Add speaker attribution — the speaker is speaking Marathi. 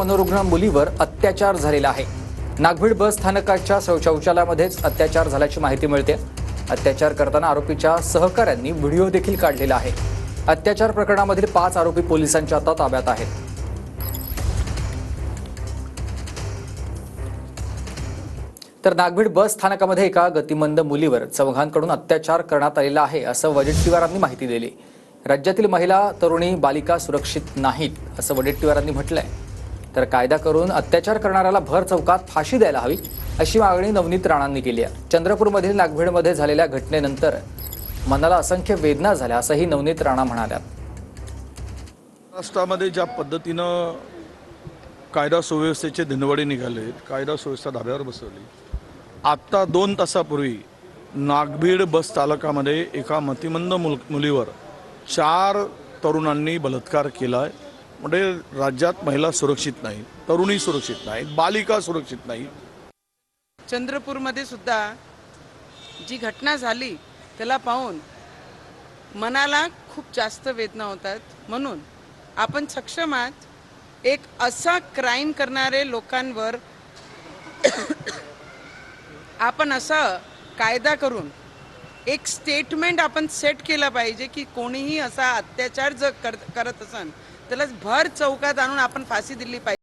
Speaker 1: मनोरुग्ण मुलीवर अत्याचार झालेला आहे। नागभीड बस स्थानकाच्या शौचालयामध्येच अत्याचार झाल्याची माहिती मिळते। अत्याचार करताना आरोपीच्या सहकाऱ्यांनी व्हिडिओ देखील काढलेला आहे। अत्याचार प्रकरणामधील 5 आरोपी पोलिसांच्या ताब्यात आहेत। तर नागभीड बस स्थानकामध्ये एका गतिमंद मुलीवर चौघांकडून अत्याचार करण्यात आलेला आहे असं वडेट्टीवारांनी माहिती दिली। राज्यातील महिला तरुणी बालिका सुरक्षित नाहीत असं वडेट्टीवारांनी म्हटलंय। तर कायदा करून अत्याचार करणाऱ्याला भर चौकात फाशी द्यायला हवी अशी मागणी नवनीत राणांनी केली आहे। चंद्रपूरमधील नागभीडमध्ये झालेल्या घटनेनंतर मनाला असंख्य वेदना झाल्या असंही नवनीत राणा म्हणाल्या।
Speaker 2: महाराष्ट्रामध्ये ज्या पद्धतीनं कायदा सुव्यवस्थेचे धिंडवडे निघाले, कायदा सुव्यवस्था धाब्यावर बसवली। आत्ता 2 तासापूर्वी नागभीड बस स्थानकामध्ये एका मतिमंद मुलीवर 4 तरुणांनी बलात्कार केलाय। म्हणजे राज्यात महिला सुरक्षित नाही, तरुणी सुरक्षित नाही, बालिका सुरक्षित नाही।
Speaker 3: चंद्रपूरमध्ये सुद्धा जी घटना झाली त्याला पाहून मनाला खूप जास्त वेदना होतात। म्हणून आपण सक्षम आहात एक असा क्राईम करणारे लोकांवर आपण असा कायदा करून एक स्टेटमेंट आपण सेट केला पाहिजे की कोणीही असा अत्याचार जर करत असेल त्याला भर चौकात आणून आपण फाशी दिली पाहिजे।